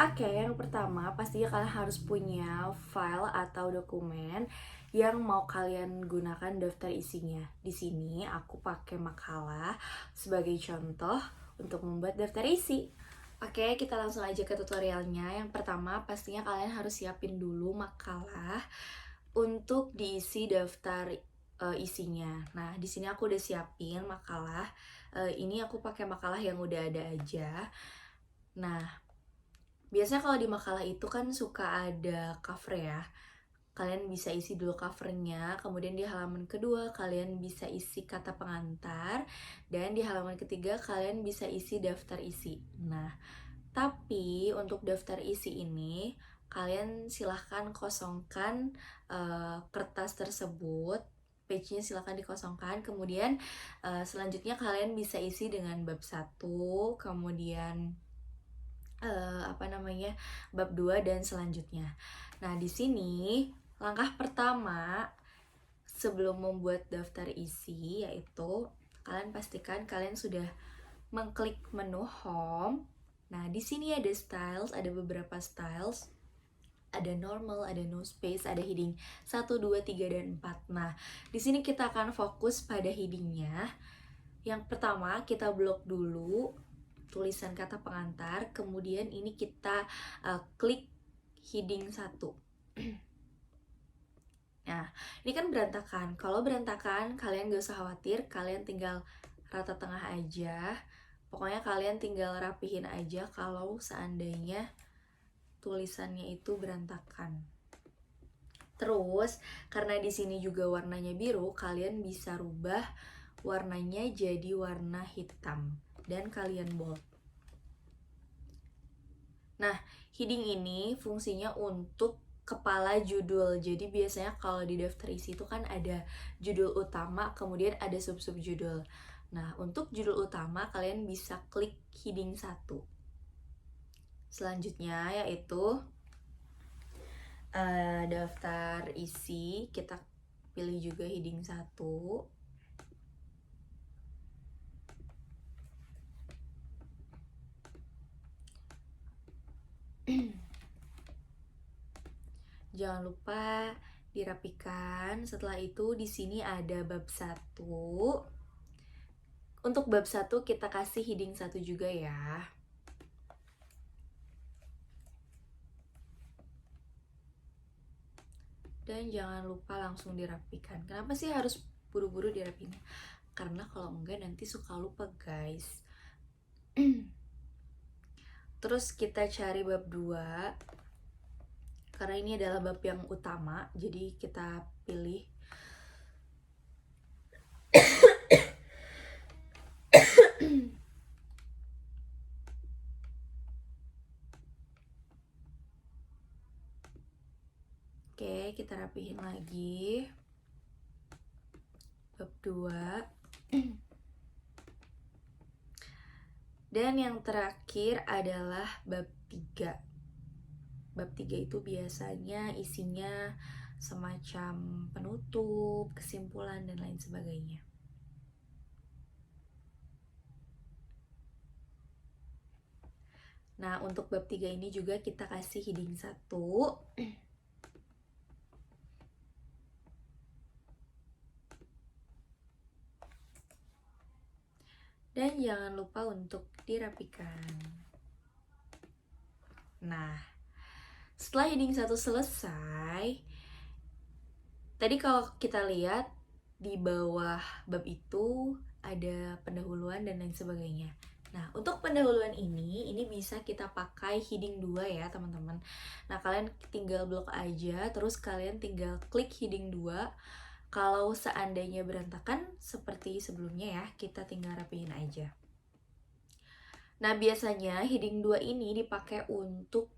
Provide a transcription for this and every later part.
Oke, yang pertama pastinya kalian harus punya file atau dokumen yang mau kalian gunakan daftar isinya. Di sini aku pakai makalah sebagai contoh untuk membuat daftar isi. Oke, kita langsung aja ke tutorialnya. Yang pertama, pastinya kalian harus siapin dulu makalah untuk diisi daftar isinya. Nah, di sini aku udah siapin makalah. Ini aku pakai makalah yang udah ada aja. Nah, biasanya kalau di makalah itu kan suka ada cover ya. Kalian bisa isi dulu covernya, kemudian di halaman kedua kalian bisa isi kata pengantar, dan di halaman ketiga kalian bisa isi daftar isi. Nah, tapi untuk daftar isi ini kalian silahkan kosongkan kertas tersebut, page-nya silahkan dikosongkan. Kemudian selanjutnya kalian bisa isi dengan bab 1, kemudian bab 2 dan selanjutnya. Nah, di sini langkah pertama sebelum membuat daftar isi yaitu kalian pastikan kalian sudah mengklik menu home. Nah, di sini ada styles, ada beberapa styles. Ada normal, ada no space, ada heading 1, 2, 3, dan 4. Nah, di sini kita akan fokus pada headingnya. Yang pertama, kita blok dulu tulisan kata pengantar, kemudian ini kita klik heading 1. Nah, ini kan berantakan. Kalau berantakan, kalian gak usah khawatir, kalian tinggal rata tengah aja. Pokoknya kalian tinggal rapihin aja kalau seandainya tulisannya itu berantakan. Terus, karena di sini juga warnanya biru, kalian bisa rubah warnanya jadi warna hitam dan kalian bold. Nah, heading ini fungsinya untuk kepala judul. Jadi biasanya kalau di daftar isi itu kan ada judul utama, kemudian ada sub-sub judul. Nah, untuk judul utama kalian bisa klik heading 1. Selanjutnya yaitu daftar isi, kita pilih juga heading 1. Jangan lupa dirapikan. Setelah itu di sini ada bab 1. Untuk bab 1 kita kasih heading 1 juga ya. Dan jangan lupa langsung dirapikan. Kenapa sih harus buru-buru dirapikan? Karena kalau enggak nanti suka lupa, guys. Terus kita cari bab 2. Karena ini adalah bab yang utama, jadi kita pilih. Oke, kita rapihin lagi. Bab 2. Dan yang terakhir adalah bab 3. Bab 3 itu biasanya isinya semacam penutup, kesimpulan, dan lain sebagainya. Nah, untuk bab 3 ini juga kita kasih heading 1. Dan jangan lupa untuk dirapikan. Nah, setelah heading 1 selesai, tadi kalau kita lihat di bawah bab itu ada pendahuluan dan lain sebagainya. Nah, untuk pendahuluan ini bisa kita pakai heading 2 ya teman-teman. Nah, kalian tinggal blok aja, terus kalian tinggal klik heading 2. Kalau seandainya berantakan seperti sebelumnya ya, kita tinggal rapihin aja. Nah, biasanya heading 2 ini dipakai untuk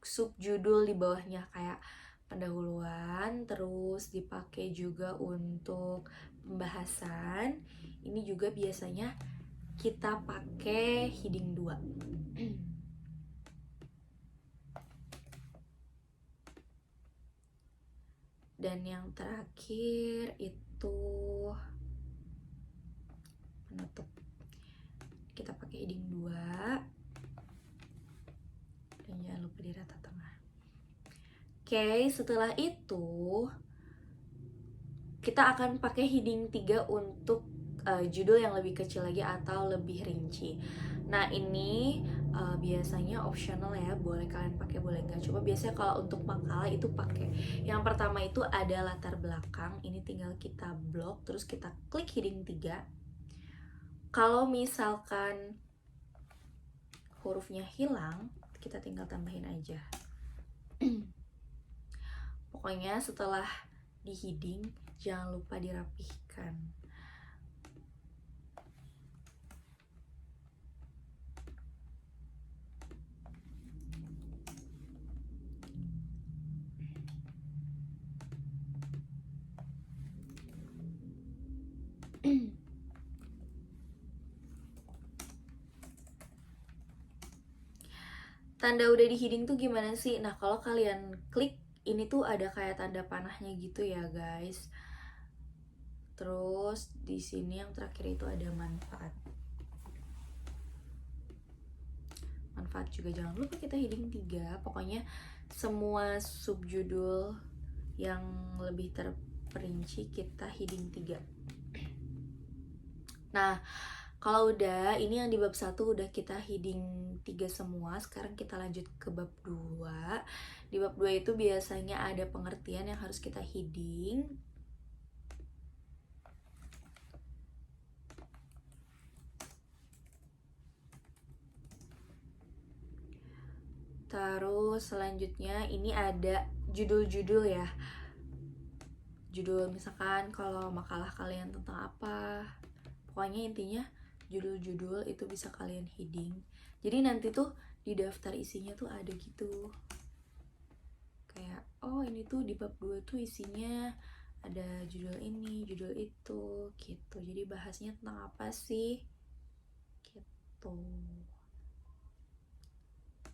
subjudul di bawahnya, kayak pendahuluan, terus dipakai juga untuk pembahasan. Ini juga biasanya kita pakai heading 2. Dan yang terakhir itu penutup. Kita pakai heading 2. Dan jangan lupa Oke, setelah itu kita akan pakai heading 3 untuk judul yang lebih kecil lagi atau lebih rinci. Nah ini biasanya optional ya, boleh kalian pakai boleh nggak. Coba biasanya kalau untuk makalah itu pakai. Yang pertama itu ada latar belakang. Ini tinggal kita blok, terus kita klik heading 3. Kalau misalkan hurufnya hilang, kita tinggal tambahin aja. Pokoknya setelah di heading jangan lupa dirapihkan. Tanda udah di heading tuh gimana sih? Nah, kalau kalian klik ini tuh ada kayak tanda panahnya gitu ya, guys. Terus di sini yang terakhir itu ada manfaat. Manfaat juga jangan lupa kita heading 3. Pokoknya semua subjudul yang lebih terperinci kita heading 3. Nah, kalau udah, ini yang di bab 1 udah kita heading 3 semua. Sekarang kita lanjut ke bab 2. Di bab 2 itu biasanya ada pengertian yang harus kita heading. Terus selanjutnya ini ada judul-judul ya. Judul misalkan kalau makalah kalian tentang apa. Pokoknya intinya judul-judul itu bisa kalian heading. Jadi nanti tuh di daftar isinya tuh ada gitu. Kayak oh ini tuh di bab 2 tuh isinya ada judul ini, judul itu gitu. Jadi bahasnya tentang apa sih? Gitu.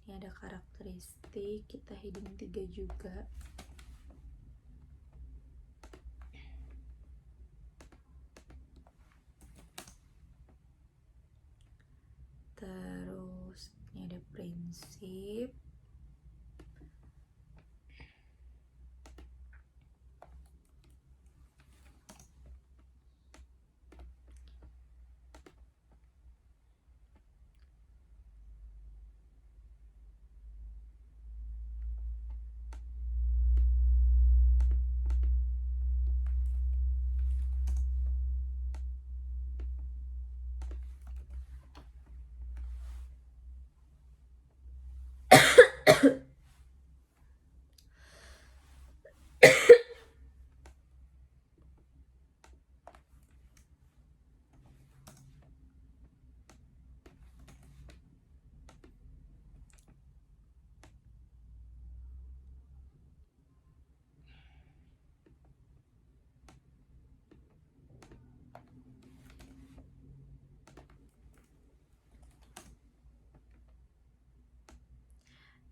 Ini ada karakteristik, kita heading 3 juga. Terus ini ada prinsip.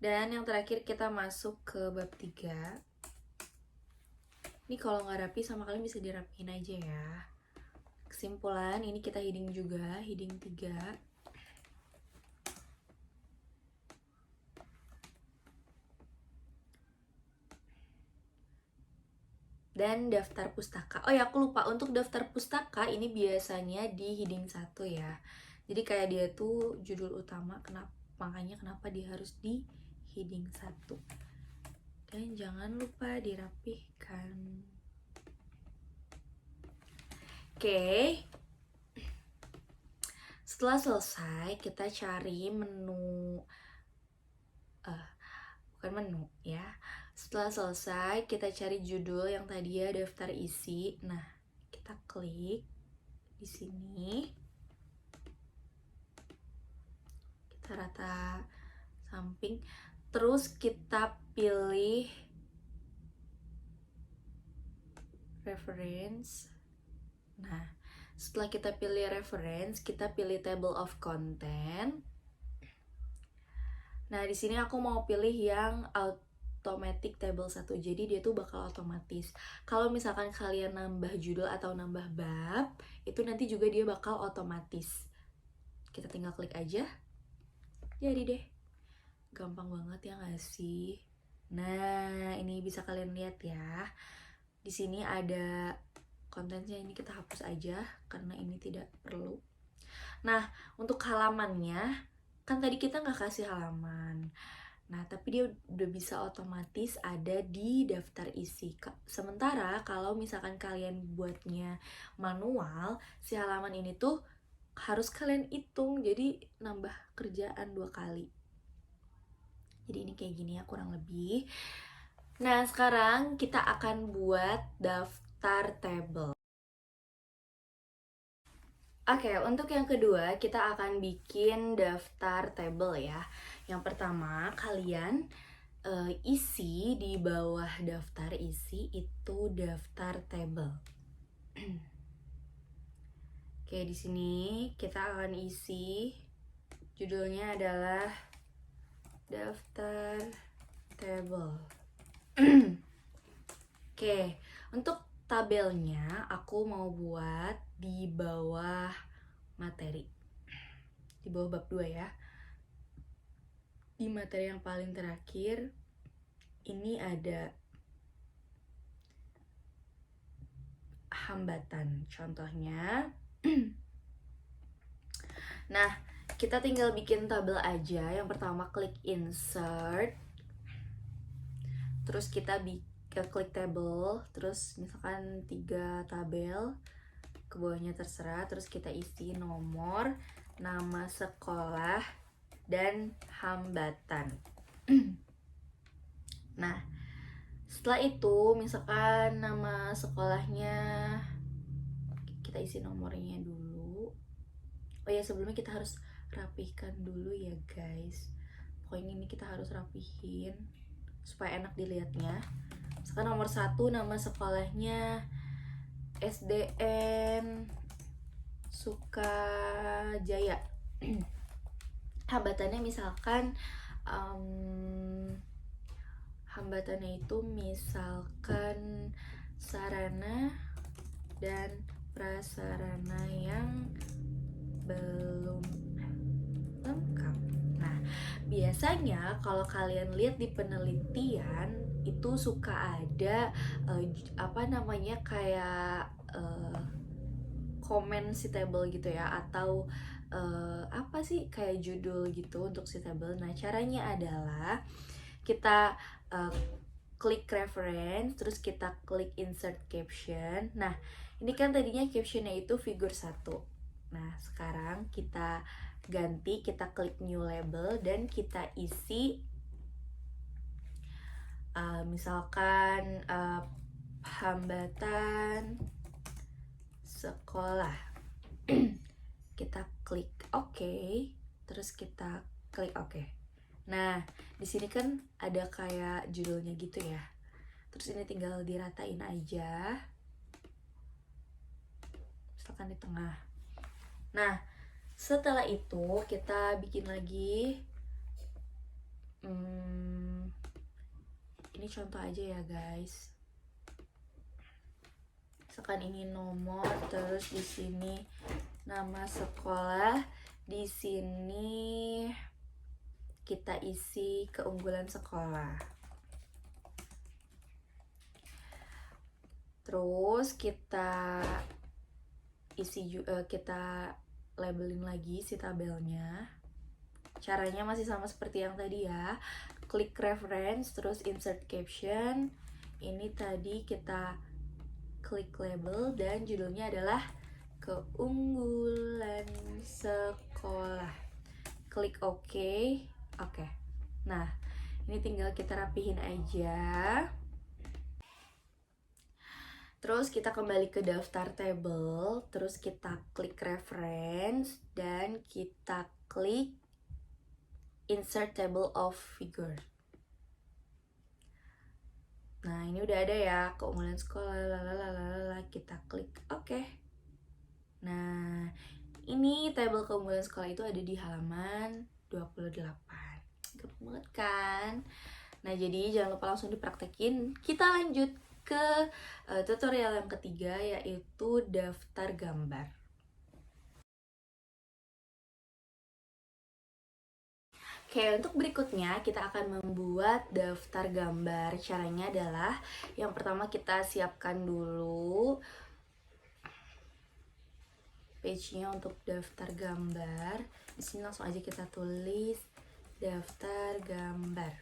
Dan yang terakhir kita masuk ke bab 3. Ini kalau nggak rapi sama kalian bisa dirapiin aja ya. Kesimpulan, ini kita heading juga, heading 3. Dan daftar pustaka. Oh ya, aku lupa, untuk daftar pustaka ini biasanya di heading 1 ya. Jadi kayak dia tuh judul utama, makanya kenapa dia harus di heading 1. Dan jangan lupa dirapihkan. Oke. Setelah selesai, kita cari menu. Bukan menu ya. Setelah selesai, kita cari judul yang tadi ya daftar isi. Nah, kita klik di sini. Kita rata samping. Terus kita pilih reference. Nah, setelah kita pilih reference, kita pilih table of content. Nah, di sini aku mau pilih yang automatic table 1. Jadi dia tuh bakal otomatis. Kalau misalkan kalian nambah judul atau nambah bab, itu nanti juga dia bakal otomatis. Kita tinggal klik aja. Jadi deh. Gampang banget ya nggak sih? Nah, ini bisa kalian lihat ya. Di sini ada kontennya, ini kita hapus aja karena ini tidak perlu. Nah, untuk halamannya, kan tadi kita nggak kasih halaman. Nah, tapi dia udah bisa otomatis ada di daftar isi. Sementara kalau misalkan kalian buatnya manual, si halaman ini tuh harus kalian hitung, jadi nambah kerjaan 2 kali. Jadi ini kayak gini ya kurang lebih. Nah, sekarang kita akan buat daftar table. Oke, untuk yang kedua kita akan bikin daftar table ya. Yang pertama, kalian isi di bawah daftar isi itu daftar table. Oke, di sini kita akan isi, judulnya adalah daftar table. Oke, untuk tabelnya aku mau buat di bawah materi, di bawah bab 2 ya. Di materi yang paling terakhir ini ada hambatan, contohnya. Nah, kita tinggal bikin tabel aja. Yang pertama klik insert, terus kita klik table, terus misalkan 3 tabel, ke bawahnya terserah, terus kita isi nomor, nama sekolah, dan hambatan. Nah, setelah itu misalkan nama sekolahnya, kita isi nomornya dulu. Oh ya, sebelumnya kita harus rapihkan dulu ya guys. Pokoknya ini kita harus rapihin supaya enak dilihatnya. Misalkan nomor 1 nama sekolahnya SDN Sukajaya. Hambatannya misalkan hambatannya itu misalkan sarana dan prasarana yang belum lengkap. Nah, biasanya kalau kalian lihat di penelitian itu suka ada kayak komen si table gitu ya, atau kayak judul gitu untuk si table. Nah, caranya adalah kita klik reference, terus kita klik insert caption. Nah, ini kan tadinya captionnya itu figur 1. Nah, sekarang kita ganti, kita klik new label dan kita isi misalkan hambatan sekolah. Kita klik OK, terus kita klik OK. Nah, di sini kan ada kayak judulnya gitu ya. Terus ini tinggal diratain aja. Misalkan di tengah. Nah, setelah itu kita bikin lagi. Ini contoh aja ya guys. Misalkan ini nomor, terus di sini nama sekolah, di sini kita isi keunggulan sekolah. Terus kita isi kita labelin lagi si tabelnya. Caranya masih sama seperti yang tadi ya. Klik reference, terus insert caption. Ini tadi kita klik label dan judulnya adalah keunggulan sekolah. Klik OK. Oke. Nah, ini tinggal kita rapihin aja. Terus kita kembali ke daftar table, terus kita klik reference dan kita klik insert table of figure. Nah, ini udah ada ya keunggulan sekolah, kita klik OK. Nah, ini table keunggulan sekolah itu ada di halaman 28. Gampang banget kan? Nah, jadi jangan lupa langsung dipraktekin. Kita lanjut ke tutorial yang ketiga, yaitu daftar gambar. Oke, untuk berikutnya kita akan membuat daftar gambar. Caranya adalah yang pertama kita siapkan dulu page-nya untuk daftar gambar. Di sini langsung aja kita tulis daftar gambar.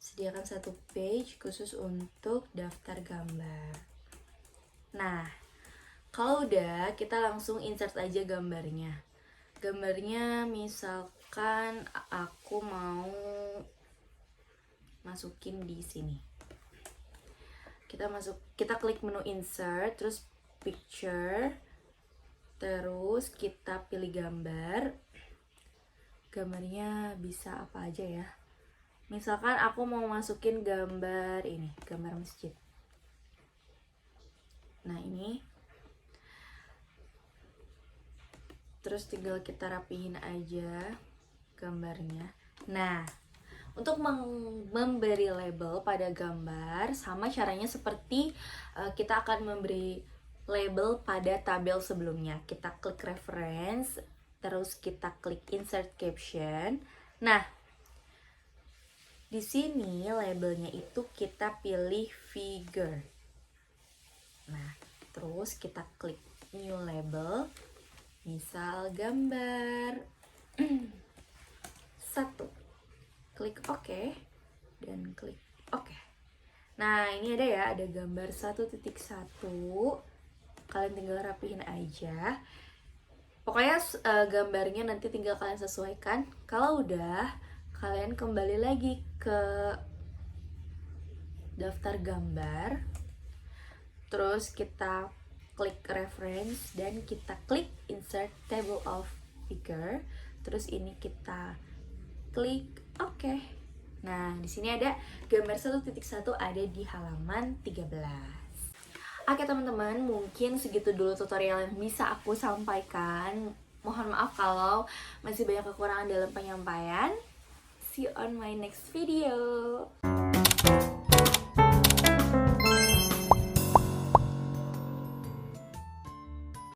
Sediakan satu page khusus untuk daftar gambar. Nah, kalau udah, kita langsung insert aja gambarnya. Gambarnya misalkan aku mau masukin di sini. Kita klik menu insert, terus picture, terus kita pilih gambar. Gambarnya bisa apa aja ya. Misalkan aku mau masukin gambar ini, gambar masjid. Nah, ini. Terus tinggal kita rapihin aja gambarnya. Nah, untuk memberi label pada gambar, sama caranya seperti kita akan memberi label pada tabel sebelumnya. Kita klik reference, terus kita klik insert caption. Nah, di sini labelnya itu kita pilih figure. Nah, terus kita klik new label. Misal gambar 1. Klik OK dan klik OK. Nah, ini ada ya, ada gambar 1.1. Kalian tinggal rapihin aja. Pokoknya gambarnya nanti tinggal kalian sesuaikan. Kalau udah, kalian kembali lagi ke daftar gambar. Terus kita klik reference dan kita klik insert table of figure. Terus ini kita klik OK. Nah, di sini ada gambar 1.1 ada di halaman 13. Oke teman-teman, mungkin segitu dulu tutorial yang bisa aku sampaikan. Mohon maaf kalau masih banyak kekurangan dalam penyampaian. See you on my next video.